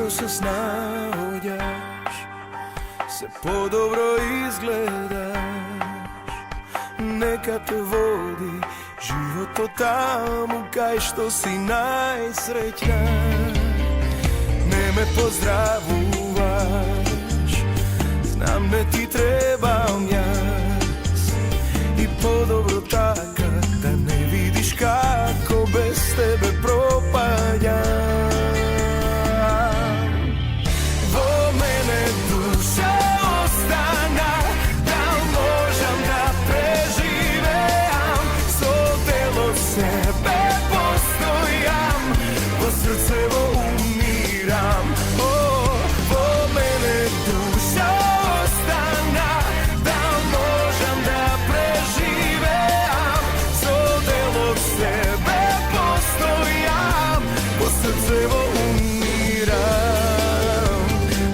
што се снаоѓаш, се подобро изгледаш. Нека те води животот таму кај што си најсреќна. Не ме поздравуваш, знам не ти требам јас, и подобро така да не видиш како без тебе пропаѓам. Во мене душа остана, да можам да преживеам, со дело себе постојам, во срцево умирам. Во мене душа остана, да можам да преживеам, со дело себе постојам, во срцево умирам,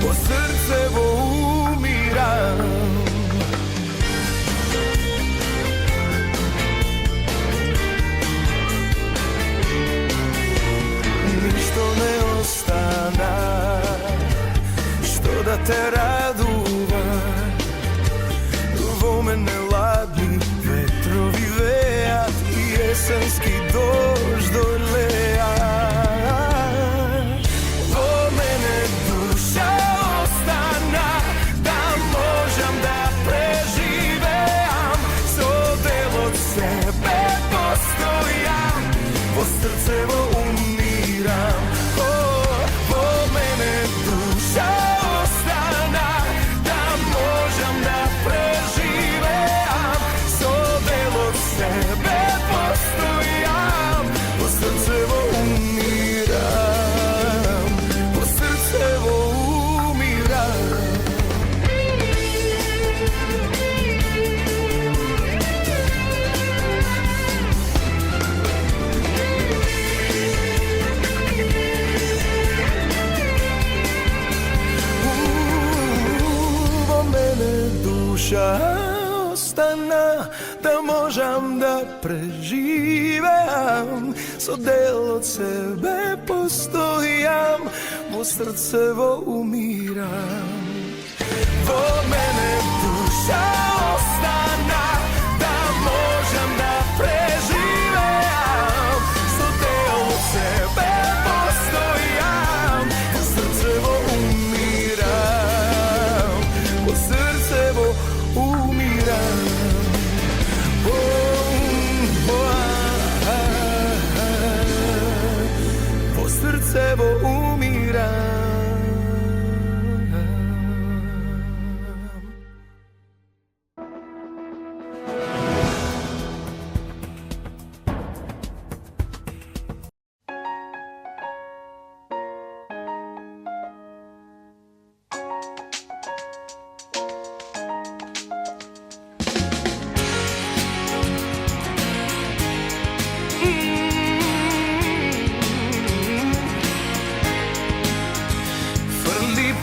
во срцево умирам. Ништо не остана што да те радува. Во мене ладни ветрови веат и есенски дожд долеат. Во мене душа остана, да можам да преживеам, со делот себе постојам, во срцево умирам. Во мене душа остана, да можам да преживеам, со делот себе постојам, во срцево умирам, во срцево умирам. Во мене душа остана, да можам да преживеам, со делот себе постојам, во срцево умирам. Во мене душа остана, да можам да преживеам, со делот себе постојам, во срцево умирам, во срцево умирам. Во срцево умирам.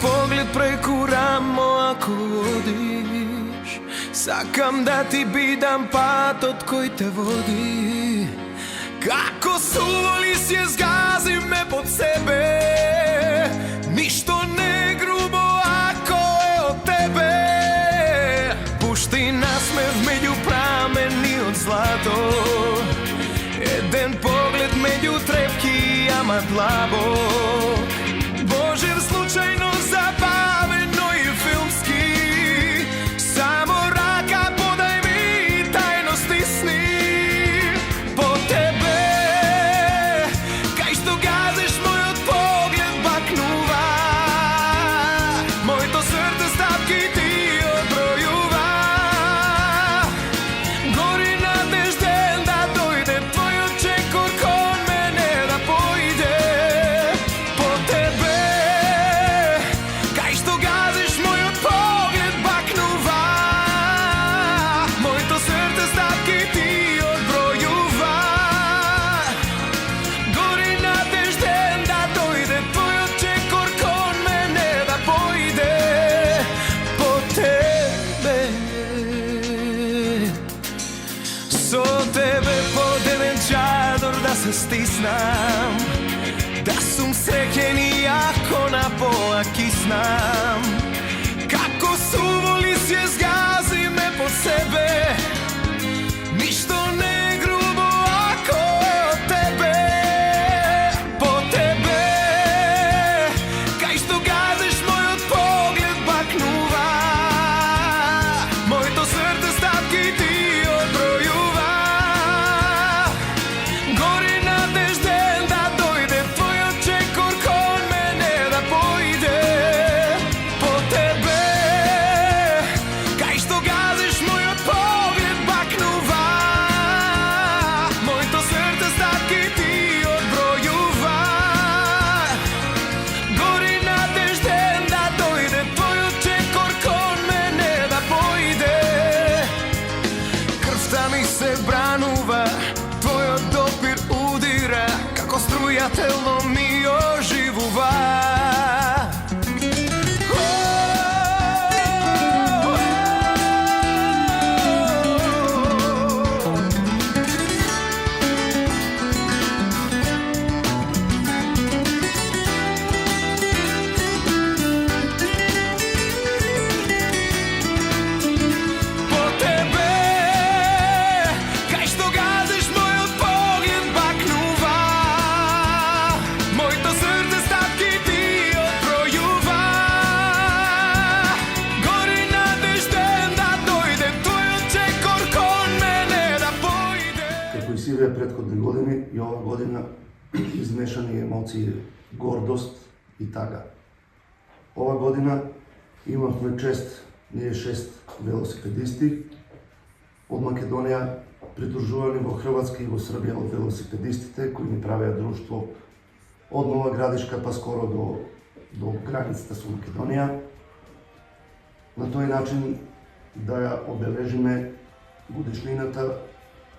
Поглед преку рамо ако одиш, сакам да ти бидам патот кој те води. Како суво листје згази ме под себе, ништо не грубо ако е од тебе. Пушти насмев меѓу прамени од злато, еден поглед меѓу трепки, ама длабо. Божев случајно забавено и филмски, само рака подај ми и тајно стисни. По тебе, кај што газиш мојот поглед бакнува, моето срце стапки ти одбројува. Гори надежден да дојде твојот чекор кон мене да појде. По тебе, кај што газиш мојот поглед бакнува, моето срце стапки ти одбројува. Гори надежден да дојде твојот чекор кон мене да појде. По тебе, со тебе под еден чадор да се стиснам, да сум среќен и ако на полаки знам како суволи се згази ме по себе. Ништо не е грубо ако е од тебе. По тебе, кај што газиш мојот поглед бакнува, моето срце статки ти одбројува. Гори надежден да дојде твојот чекор кон мене да појде. По тебе, кај што газиш мојот поглед бакнува, моето срце статки ти одбројува. Гори надежден да дојде твојот чекор кон мене да појде. Крвта ми се бранува, твојот допир удира, како струја тело ми оживува. По тебе, кај што газиш мојот поглед бакнува, моето срце статки ти одбројува. Гори надежден да дојде твојот чекор кон мене да појде. Како и сиве претходни години, и ова година измешани емоции, гордост и тага. Ова година имавме чест, ние 6 велосипедисти од Македонија, придружувани во Хрватска и во Србија од велосипедистите кои ни правеа друштво од Нова Градишка па скоро до границата со Македонија. На тој начин да ја обележиме годишнината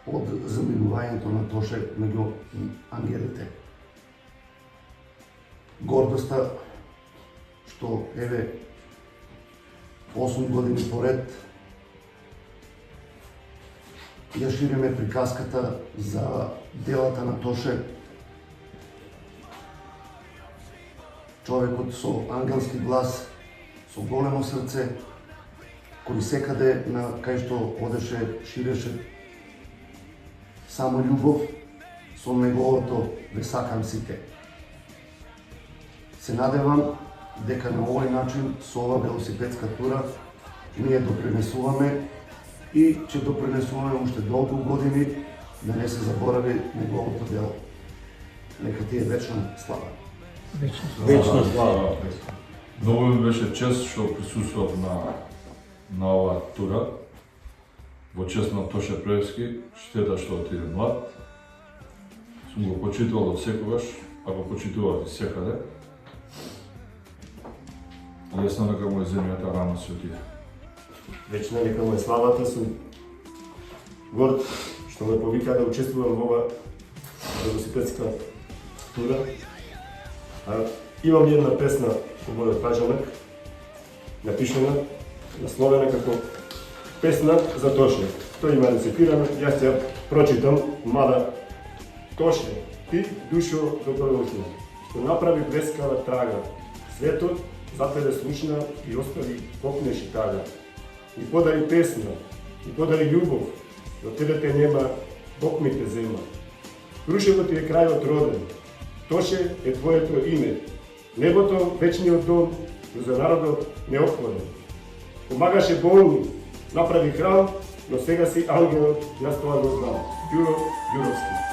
од заминувањето на Тоше меѓу ангелите. Гордоста што еве 8 години поред ја шириме приказката за делата на Тоше, човекот со ангелски глас, со големо срце, кој секаде на кај што одеше ширеше само љубов со неговото "Ве сакам сите". Се надевам дека на овој начин со ова велосипедска тура ние допринесуваме и ќе допринесуваме уште долго години да не се заборави неговото дело. Нека ти е вечна слава. Вечна слава. Многу ми беше чест што присуствував на оваа тура во чест на Тоше Превски. Штета што отиде млад. Сум го почитувал од секогаш, а го почитував и секаде. Лесно нека му е земјата, рано се отиде. Вечна нека му е славата, сум горд што ме повика да учествувам во ова велосипедска тура. Имам една песна во мојот паџанак, напишана, насловена како песна за Тоше. Тој има реципирано, јас ќе ја прочитам, мада Тоше, ти душо добродошла, што направи блескава трага, светот за тебе слушна и остави копнеш и тага. И подари песна, и подари љубов, и од тебе те нема, Бог ми те зема. Крушевот ти е крајот роден, Тоше е твоето име, небото вечниот дом, но за народот неопходен. Помагаше болни, направи храм, но сега си ангелот, јас тоа го знам. Ѓуро Ѓуровски.